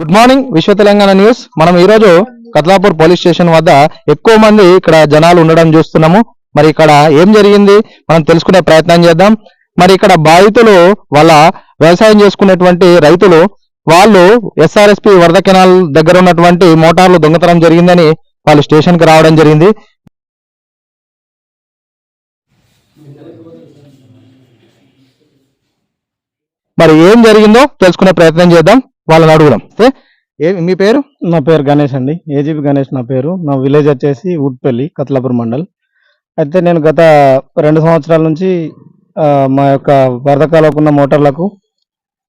Good morning విశ్వ Telangana news. మనం ఈ రోజు కత్లాపూర్ పోలీస్ స్టేషన్ వద్ద ఎక్కువ మంది ఇక్కడ జనాలు ఉండడం చూస్తున్నాము. మరి ఇక్కడ ఏం జరిగింది మనం తెలుసుకునే ప్రయత్నం చేద్దాం. మరి ఇక్కడ బాధితులు వాళ్ళ వ్యవసాయం చేసుకునేటువంటి రైతులు వాళ్ళు ఎస్ఆర్ఎస్పి వరద కెనాల్ దగ్గర ఉన్నటువంటి మోటార్లు దొంగతనం జరిగిందని వాళ్ళు స్టేషన్ కి రావడం జరిగింది. మరి ఏం జరిగిందో తెలుసుకునే ప్రయత్నం చేద్దాం, వాళ్ళని అడుగుదాం. మీ పేరు? నా పేరు గణేష్ అండి, ఏజీపీ గణేష్ నా పేరు. నా విలేజ్ వచ్చేసి ఊట్పల్లి, కత్లాపూర్ మండల్. అయితే నేను గత 2 సంవత్సరాల నుంచి మా యొక్క వరదకాలకు ఉన్న మోటార్లకు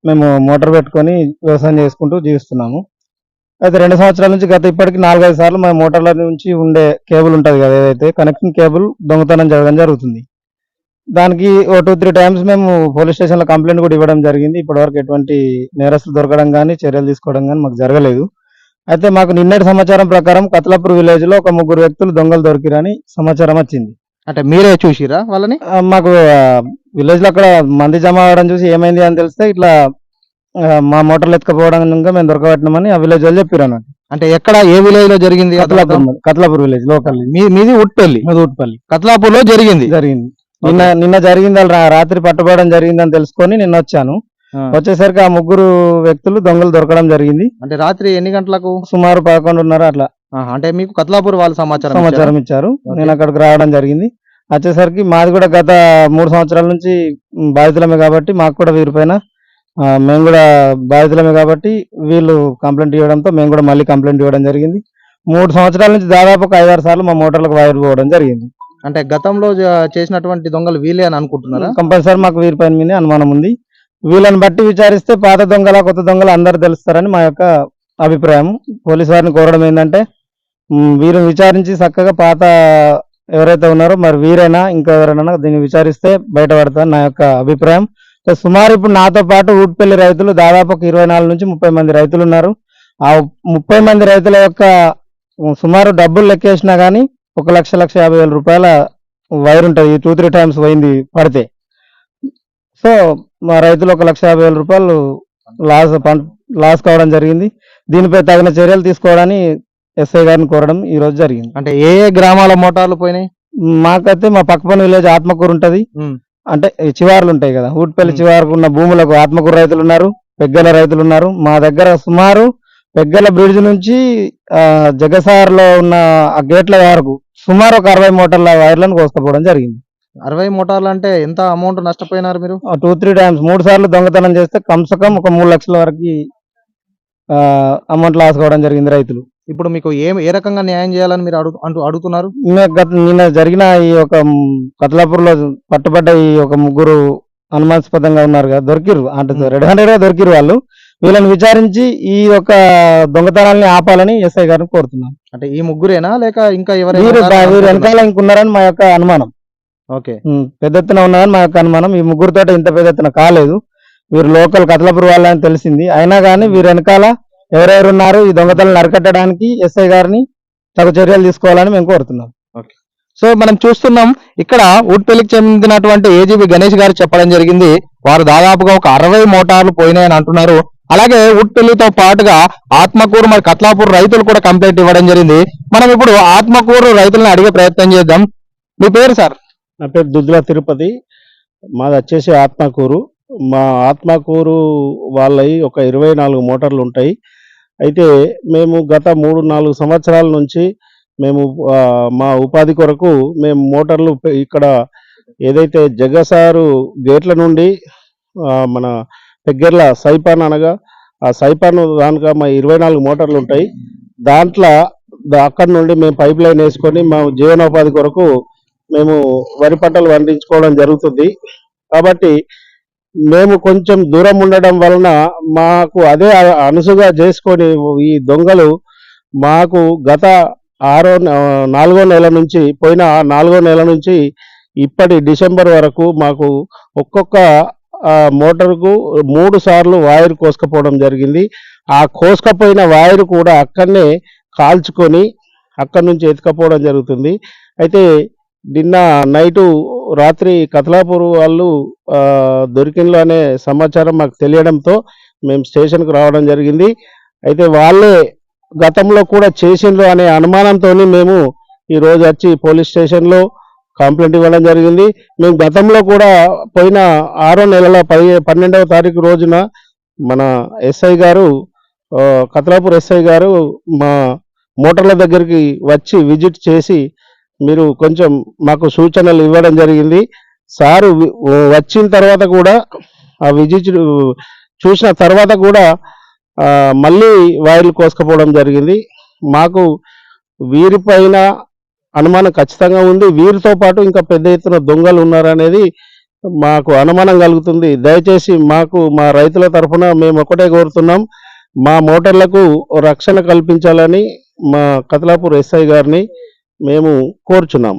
మేము మోటార్ పెట్టుకొని వ్యవసాయం చేసుకుంటూ జీవిస్తున్నాము. అయితే 2 సంవత్సరాల నుంచి ఇప్పటికి 4-5 సార్లు మా మోటార్ల నుంచి ఉండే కేబుల్ ఉంటుంది కదా, ఏదైతే కనెక్టింగ్ కేబుల్ దొంగతనం జరగడం జరుగుతుంది. దానికి 2-3 టైమ్స్ మేము పోలీస్ స్టేషన్లో కంప్లైంట్ కూడా ఇవ్వడం జరిగింది. ఇప్పటివరకు ఎటువంటి నేరస్తులు దొరకడం కానీ చర్యలు తీసుకోవడం కానీ మాకు జరగలేదు. అయితే మాకు నిన్నటి సమాచారం ప్రకారం కత్లాపూర్ విలేజ్ లో ఒక 3 వ్యక్తులు దొంగలు దొరికిరని సమాచారం వచ్చింది. అంటే మీరే చూసిరా వాళ్ళని? మాకు విలేజ్ లో అక్కడ మంది జమ అవ్వడం చూసి ఏమైంది అని తెలిస్తే ఇట్లా మా మోటార్లు ఎత్తుకపోవడం మేము దొరకబట్టినామని ఆ విలేజ్ వాళ్ళు చెప్పారు అన్నట్టు. అంటే ఎక్కడ, ఏ విలేజ్ లో జరిగింది? Kathlapur village local. మీది ఉట్పల్లి? ఉట్పల్లి, కత్లాపూర్ లో జరిగింది. నిన్న జరిగింది. రాత్రి పట్టుబడడం జరిగిందని తెలుసుకొని నిన్న వచ్చాను. వచ్చేసరికి ఆ 3 వ్యక్తులు దొంగలు దొరకడం జరిగింది. అంటే రాత్రి ఎన్ని గంటలకు? సుమారు 11:30 అట్లా. అంటే మీకు కత్లాపూర్ వాళ్ళు సమాచారం ఇచ్చారు. నేను అక్కడికి రావడం జరిగింది. వచ్చేసరికి మాది కూడా గత 3 సంవత్సరాల నుంచి బాధితులమే కాబట్టి మాకు కూడా వీరిపైన మేము కూడా బాధితులమే కాబట్టి వీళ్ళు కంప్లైంట్ ఇవ్వడంతో మేము కూడా మళ్ళీ కంప్లైంట్ ఇవ్వడం జరిగింది. 3 సంవత్సరాల నుంచి దాదాపు 5-6 సార్లు మా మోటార్లకు వైర్ పోవడం జరిగింది. అంటే గతంలో చేసినటువంటి దొంగలు వీళ్ళే అని అనుకుంటున్నారా? కంపల్సరీ మాకు వీరిపైన మీద అనుమానం ఉంది. వీళ్ళని బట్టి విచారిస్తే పాత దొంగల కొత్త దొంగలు అందరు తెలుస్తారని మా యొక్క అభిప్రాయం. పోలీసు వారిని కోరడం ఏంటంటే వీరిని విచారించి చక్కగా పాత ఎవరైతే ఉన్నారో మరి వీరైనా ఇంకా ఎవరైనా దీన్ని విచారిస్తే బయటపడతారని నా యొక్క అభిప్రాయం. సుమారు ఇప్పుడు నాతో పాటు ఊట్పల్లి రైతులు దాదాపు 24 నుంచి 30 మంది రైతులు ఉన్నారు. ఆ 30 మంది రైతుల యొక్క సుమారు డబ్బులు లెక్కేసినా కానీ 1,50,000 రూపాయల వైర్ ఉంటుంది. 2-3 టైమ్స్ పోయింది పడితే. సో మా రైతులు 1,50,000 రూపాయలు లాస్ కావడం జరిగింది. దీనిపై తగిన చర్యలు తీసుకోవడానికి ఎస్ఐ గారిని కోరడం ఈ రోజు జరిగింది. అంటే ఏ గ్రామాల మోటార్లు పోయినాయి? మాకైతే మా పక్కపని విలేజ్ ఆత్మకూరు ఉంటది. అంటే చివారులు ఉంటాయి కదా, ఊట్పల్లి చివారుకు ఉన్న భూములకు ఆత్మకూరు రైతులు ఉన్నారు, పెగ్గల రైతులు ఉన్నారు. మా దగ్గర సుమారు పెగ్గల బ్రిడ్జ్ నుంచి జగసార్ లో ఉన్న ఆ గేట్ల వరకు సుమారు ఒక 60 మోటార్ల వైర్లను కోసుకపోవడం జరిగింది. 60 మోటార్లు అంటే ఎంత అమౌంట్ నష్టపోయినారు మీరు? 2-3 టైమ్స్ 3 సార్లు దొంగతనం చేస్తే కమ్సకం ఒక 3 లక్షల వరకు అమౌంట్ లాస్ కావడం జరిగింది రైతులు. ఇప్పుడు మీకు ఏ రకంగా న్యాయం చేయాలని మీరు అడుగుతున్నారు? నిన్న జరిగిన ఈ ఒక కత్లాపూర్ లో పట్టుబడ్డ ఈ ఒక 3 అనుమానాస్పదంగా ఉన్నారు కదా, దొరికిరు అంటే రెడ్ హ్యాండెడ్ గా దొరికిరు. వాళ్ళు వీళ్ళని విచారించి ఈ యొక్క దొంగతనాన్ని ఆపాలని ఎస్ఐ గారిని కోరుతున్నాను. అంటే ఈ 3ేనా లేక ఇంకా ఎవరు వెనకాల ఇంకున్నారని మా యొక్క అనుమానం. ఓకే, పెద్ద ఎత్తున ఉన్నారని మా యొక్క అనుమానం. ఈ 3 ఇంత పెద్ద ఎత్తున కాలేదు. వీరు లోకల్ కత్లాపూర్ వాళ్ళని తెలిసింది. అయినా కానీ వీరు వెనకాల ఎవరెవరు ఉన్నారు ఈ దొంగతనాలను అరికట్టడానికి ఎస్ఐ గారిని తగు చర్యలు తీసుకోవాలని మేము కోరుతున్నాం. సో మనం చూస్తున్నాం ఇక్కడ ఊట్పల్లికి చెందినటువంటి ఏజీబీ గణేష్ గారు చెప్పడం జరిగింది. వారు దాదాపుగా ఒక 60 మోటార్లు పోయినాయని అంటున్నారు. అలాగే ఊట్పల్లితో పాటుగా ఆత్మకూరు మరి కత్లాపూర్ రైతులు కూడా కంప్లైంట్ ఇవ్వడం జరిగింది. మనం ఇప్పుడు ఆత్మకూరు రైతులను అడిగే ప్రయత్నం చేద్దాం. మీ పేరు సార్? నా పేరు దుద్దుల తిరుపతి. మాది వచ్చేసి ఆత్మకూరు. మా ఆత్మకూరు వాళ్ళవి ఒక 24 మోటార్లు ఉంటాయి. అయితే మేము గత 3-4 సంవత్సరాల నుంచి మేము మా ఉపాధి కొరకు మేము మోటార్లు ఇక్కడ ఏదైతే జగసారు గేట్ల నుండి మన పెగ్గర్ల సైపాన్ అనగా ఆ సైపాన్ దానిగా మా 24 మోటార్లు ఉంటాయి. దాంట్లో అక్కడి నుండి మేము పైప్ లైన్ వేసుకొని మా జీవనోపాధి కొరకు మేము వరి పంటలు పండించుకోవడం జరుగుతుంది. కాబట్టి మేము కొంచెం దూరం ఉండడం వలన మాకు అదే అనుసుగా చేసుకొని ఈ దొంగలు మాకు గత 4వ నెల నుంచి పోయిన 4వ నెల నుంచి ఇప్పటి డిసెంబర్ వరకు మాకు ఒక్కొక్క మోటార్కు 3 సార్లు వైర్ కోసుకపోవడం జరిగింది. ఆ కోసుకపోయిన వైర్ కూడా అక్కడనే కాల్చుకొని అక్కడి నుంచి ఎత్తుకపోవడం జరుగుతుంది. అయితే నిన్న నైటు రాత్రి కత్లాపూర్ వాళ్ళు దొరికిండ్లు అనే సమాచారం మాకు తెలియడంతో మేము స్టేషన్కు రావడం జరిగింది. అయితే వాళ్ళే గతంలో కూడా చేసిండ్రు అనే అనుమానంతో మేము ఈ రోజు వచ్చి పోలీస్ స్టేషన్లో కంప్లైంట్ ఇవ్వడం జరిగింది. మేము గతంలో కూడా పోయిన 6వ నెలల 12వ తారీఖు రోజున మన ఎస్ఐ గారు కత్లాపూర్ ఎస్ఐ గారు మా మోటార్ల దగ్గరికి వచ్చి విజిట్ చేసి మీరు కొంచెం మాకు సూచనలు ఇవ్వడం జరిగింది. సారు వచ్చిన తర్వాత కూడా ఆ విజిట్ చూసిన తర్వాత కూడా మళ్ళీ వైర్లు కోసుకపోవడం జరిగింది. మాకు వీరిపైన అనుమానం ఖచ్చితంగా ఉంది. వీరితో పాటు ఇంకా పెద్ద ఎత్తున దొంగలు ఉన్నారనేది మాకు అనుమానం కలుగుతుంది. దయచేసి మాకు మా రైతుల తరఫున మేము ఒకటే కోరుతున్నాం, మా మోటార్లకు రక్షణ కల్పించాలని మా కత్లాపూర్ ఎస్ఐ గారిని మేము కోరుచున్నాం.